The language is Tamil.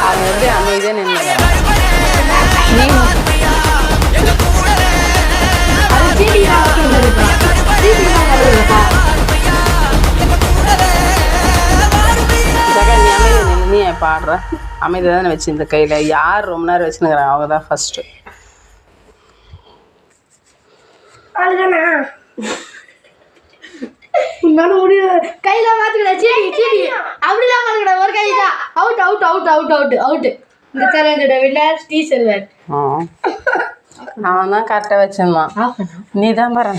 அமைதியா நின்று நீ பாடுற அமைதியா தானே வச்சு இந்த கையில யார் ரொம்ப நேரம் வச்சுருக்கிறாங்க அவங்க தான் ஃபர்ஸ்ட். கையில மாத்துக்கிட சீடி சீடி அப்படிதான் மாத்துக்கிட ஒரு கை தான் out out out out out out. இந்த சேலஞ்சோட வின்னர் டி செல்வன். அவன் தான் கரெக்டாக வச்சிருந்தான். நீ தான் பாரு.